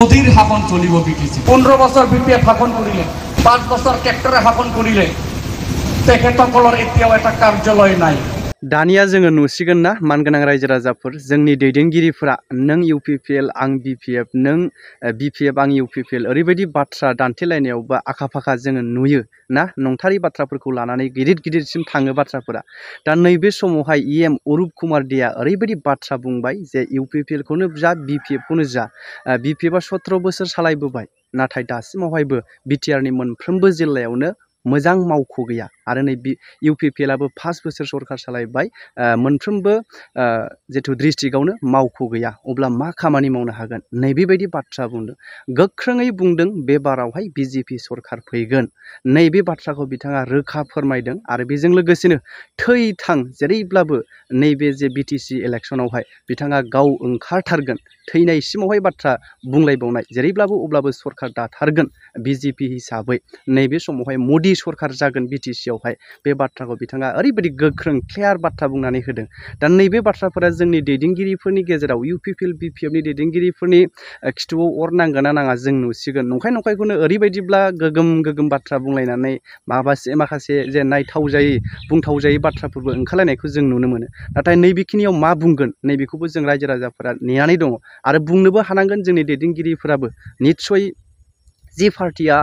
মোদীৰ শাসন চলিব বিটিসি 15 বছৰ বিপিএফ শাসন কৰিলে 5 বছৰ কেক্টৰে শাসন কৰিলে তেখেতসকলৰ এতিয়াও এটা কাৰ্যালয় নাই। दानिया जोङो नुसिगोन ना मानगोनां रायजो राजाफोर जोंनि दैदेनगिरिफोरा नों इउपिपिएल आं बिपिएफ नों बिपिएफ आं इउपिपिएल ओरैबायदि बाथ्रा दान्थेलायनायाव बा आखा फाखा जोङो नुयो ना नंथारै बाथ्राफोरखौ लानानै गिदिरसिम थाङो बाथ्राफोरा। दा नैबे समावहाय इएम अरुप कुमार देआ ओरैबायदि बाथ्रा बुंबाय जे इउपिपिएल खौनो जा बिपिएफ खौनो जा बिपिएफआ 17 बोसोर सालायबोबाय नाथाय दासिमावहायबो बिटिआरनि मोनफ्रोमबो जिल्लायावनो मोजां मावख' गैया आरो नै इउपिपिएलआबो 5 बोसोर सरकार सालायबाय मोनफ्रोमबो जेथु डिस्ट्रिक्टआवनो मावख' गैया अब्ला मा खामानि मावनो हागोन नैबेबायदि बाथ्रा बुंदों। गोख्रोङै बुंदों बे बारावहाय बिजेपि सरकार फैगोन नैबे बाथ्राखौ बिथाङा रोखा फोरमायदों आरो बेजों लोगोसेनो थै थां जेरैब्लाबो नैबे जे बिटिसि इलेक्सनावहाय बिथाङा गाव ओंखारथारगोन थैनायसिमावहाय बाथ्रा बुंलायबावनाय जेरैब्लाबो अब्लाबो सरकार दाथारगोन बिजेपि हिसाबै नैबे समावहाय मदि सरकार जागोन बिटिसिआवहाय बे बाथ्राखौ बिथाङा ओरैबायदि गोख्रों क्लियार बाथ्रा बुंनानै होदों। दा नैबे बाथ्राफोरा जोंनि दैदेनगिरिफोरनि गेजेराव इउपिपिएल बिपिएफनि दैदेनगिरिफोरनि खिथुआव अर नांगोन ना नाङा जों नुसिगोन। नंखायखौनो ओरैबायदिब्ला गोगोम बाथ्रा बुंलायनानै माखासे जे नायथावजायै बुंथावजायै बाथ्राफोरबो ओंखारलायनायखौ जों नुनो मोनो। नाथाय नैबेखिनियाव मा बुंगोन नैबेखौबो जों रायजो राजाफोरा नेनानै दङ आरो बुंनोबो हानांगोन जोंनि दैदेनगिरिफोराबो निस्सय जि पार्टिया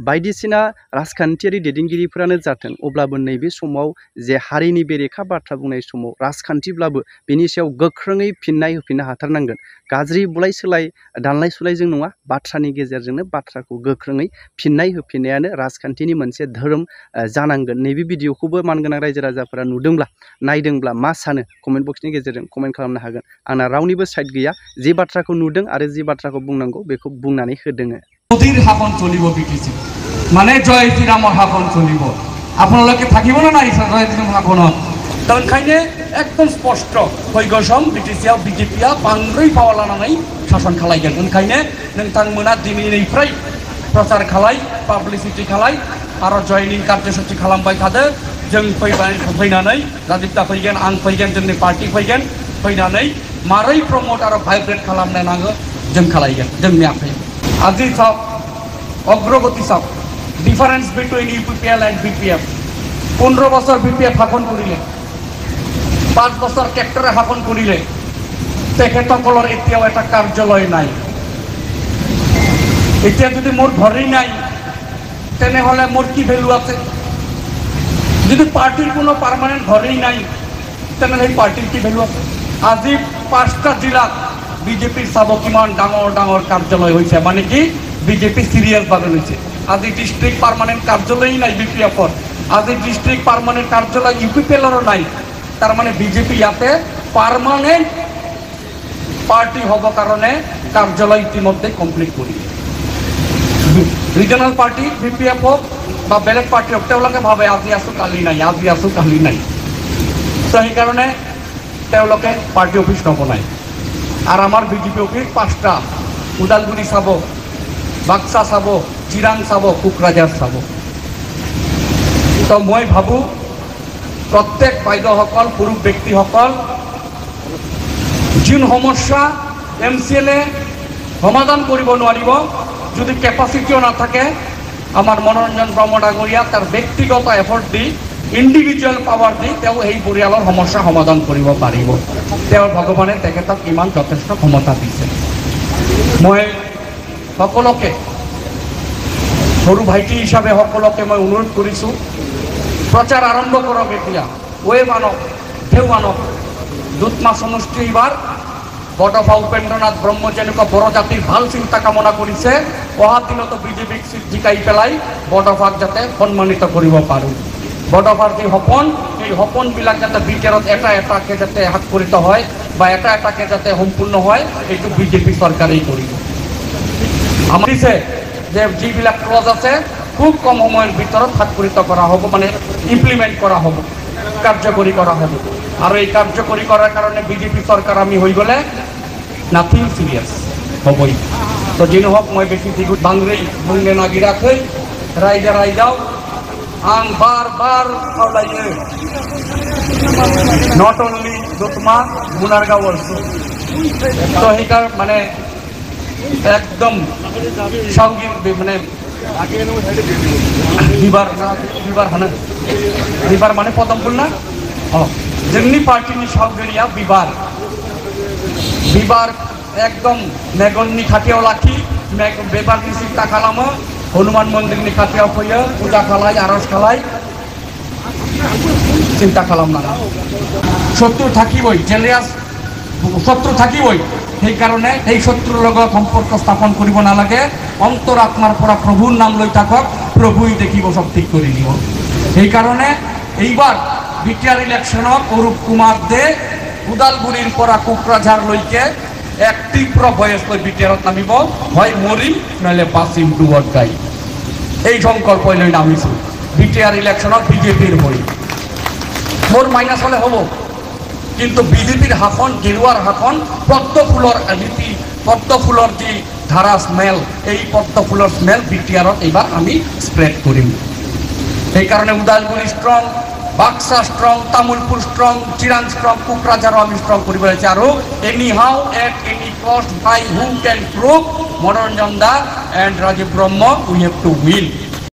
बायदिसिना राजखान्थियारि दैदेनगिरिफोरानो जाथों अब्लाबो नैबे समाव जे हारिनि बेरेखा बाथ्रा बुंनाय समाव राजखान्थिब्लाबो बेनि सायाव गोख्रोङै फिननाय होफिननो हाथारनांगोन। गाज्रि बुलाय सोलाय दानलाय सुलायजों नङा बाथ्रानि गेजेरजोंनो बाथ्राखौ गोख्रोङै फिननाय होफिननायानो राजखान्थिनि मोनसे धोरोम जानांगोन। नैबे भिडिअखौबो मानगोनां रायजो राजाफोरा नुदोंब्ला नायदोंब्ला मा सानो कमेन्ट बक्सनि गेजेरजों कमेन्ट खालामनो हागोन। आंना रावनिबो साइड गैया जे बाथ्राखौ नुदों आरो जे बाथ्राखौ बुंनांगौ बेखौ बुंनानै होदों। মোদীৰ শাসন চলিব বিটিসি মানে জয় শ্ৰীৰামৰ শাসন চলিব আপোনালোকে থাকিব না নাই জয় শ্রীরাম শাসনত ओंखायनो एकदम स्पष्ट फैगौ बिटिसिआव बिजेपिआ बांद्राय फाव लानानै शासन खालायगोन। ओंखायनो नोंथांमोना दिनैनिफ्राय प्रचार खालाय पाब्लिसिटि खालाय आरो जयनिं कार्यसूचि खालामबाय थादो। जों फैनानै राजिबदा फैगोन आं फैगोन जोंनि पार्टी फैगोन फैनानै मारै प्रमोट आरो भाइब्रेट खालामनो नांगौ जों खालायगोन जोंनि आखायाव। আজি চাওক অগ্রগতি চাওক difference between UPPL and BPF 15 বছর বিপিএফ শাসন কৰিলে 5 বছৰ কেক্টৰে শাসন কৰিলে তেখেতসকলৰ এতিয়াও এটা কাৰ্যালয় নাই। এতিয়া যদি মোৰ ঘৰেই নাই তেনেহলে মোৰ কি ভ্যালু আছে? যদি পার্টির কোনো পার্মানেন্ট ঘরেই নাই তেনেহলে এই পার্টির কি ভ্যালু আছে? আজি 5টা জেলাত বিজেপি চাব কিমান ডাঙৰ কাৰ্যালয় হৈছে মানে কি বিজেপি সিৰিয়াস ভাবে লৈছে। আজি ডিস্ট্ৰিক্ট পাৰ্মানেন্ট কাৰ্যালয়ই নাই বিপিএফৰ আজি ডিস্ট্ৰিক্ট পাৰ্মানেন্ট কাৰ্যালয় ইউপিপিএলৰো নাই। তাৰ মানে বিজেপি ইয়াতে পাৰ্মানেন্ট পাৰ্টি হব কাৰণে কাৰ্যালয় ইতিমধ্যে কমপ্লিট কৰি রিজনাল পার্টি বিপিএফ হোক বা বেলেগ পার্টি হোক তেওঁলোকে ভাবে আজি আছো কালি নাই আজি আছো কালি নাই। তো সেইকাৰণে তেওঁলোকে পাৰ্টি অফিস নবনায়। আৰ আমাৰ বিজেপি অফিস 5টা উদালগুড়ি চাব বাক্সা চাব চিৰাং চাব কোকৰাঝাৰ চাব। তো মই ভাবোঁ প্ৰত্যেক বাইদেউসকল পুৰুষ ব্যক্তিসকল যোন সমস্যা MCLA সমাধান কৰিব নোৱাৰিব যদি কেপাচিটিও নাথাকে আমাৰ মনোৰঞ্জন ব্ৰহ্ম ডাঙৰীয়া তাৰ ব্যক্তিগত এফৰ্ট দি ইণ্ডিভিজুৱেল পাৱাৰ দি তেওঁ এই পৰিয়ালৰ সমস্যা সমাধান কৰিব পাৰিব। তেওঁৰ ভগৱানে তেখেতক ইমান যথেষ্ট ক্ষমতা দিছে। মই সকলোকে সৰু ভাইটি হিচাপে সকলোকে মই অনুৰোধ কৰিছোঁ প্ৰচাৰ আৰম্ভ কৰক। এতিয়া ৱেব আনক ঢেউ আনক দুধমা সমষ্টি এইবাৰ বৰদফা উপেন্দ্ৰনাথ ব্ৰহ্ম যেনেকুৱা বড়ো জাতিৰ ভাল চিন্তা কামনা কৰিছে অহা দিনতো বিজেপিক জিকাই পেলাই বৰদফাক যাতে সন্মানিত কৰিব পাৰোঁ। বৰদফাৰ যে সপোন এই সপোনবিলাক যাতে বিটিআৰত এটাকে যাতে সাক্ষৰিত হয় বা এটাকে যাতে সম্পূৰ্ণ হয় এইটো বিজেপি চৰকাৰেই কৰিব। আমাৰ দিছে যে যিবিলাক ক্লজ আছে খুব কম সময়ৰ ভিতৰত সাক্ষৰিত কৰা হ'ব মানে ইমপ্লিমেণ্ট কৰা হ'ব কাৰ্যকৰী কৰা হ'ব। আৰু এই কাৰ্যকৰী কৰাৰ কাৰণে বিজেপি চৰকাৰ আমি হৈ গ'লে নাথিং সিরিয়াস হবই। তো যি নহওক মই বেছি দিগুত বাংলাই বুংলে নাগিরাখৈ রাইজাও आं बार खावलायो नट अनलि दतमा गुनारगाव also तो সেইকার মানে একদম সঙ্গীত মানে বিবার মানে পদমপুর না যেমনি পার্টিনি সঙ্গেরিয়া বিবার একদম মেগননি খাটিয়াও লাখি বেবার नि চিন্তা খালামো হনুমান মন্দিরনি খাটিয়াও ফইয়া পূজা খালাই আরজ খালাই চিন্তা খালাম না শত্রু থাকিবই জেলিয়াস শত্রু থাকিবই সেই কারণে এই শত্রুর লগত সম্পর্ক স্থাপন করিব নালাগে অন্তর আত্মার পৰা প্ৰভুৰ নাম লৈ থাকক প্ৰভুই দেখিব সব ঠিক কৰি দিব সেই কাৰণে এইবাৰ বিটিআৰ ইলেকশনত অৰূপ কুমাৰ দে উদালগুড়িৰ পৰা কোকৰাঝাৰ লৈকে এক তীব্র বয়স লৈ বিটিআরত নামিব হয় মরিম নহলে বাঁচিম ডুবত গাই এই সংকল্প লৈ নামিছো বিটিআর ইলেকশনত বিজেপির হৈ মোর মাইনাস হলে হব কিন্তু বিজেপির হাখন গেরুয়ার হাখন পদ্ম ফুলর যে ধারা স্মেল এই পদ্ম ফুলর স্মেল বিটিআরত এইবার আমি স্প্রেড করিম এই কারণে Udalguri strong Baksa strong Tamulpur strong Chirang strong কোকরাঝারও আমি স্ট্রং করি পেরেছি আর anyhow at any cost by who can prove Manoranjan দা and Rajiv Brahma we have to win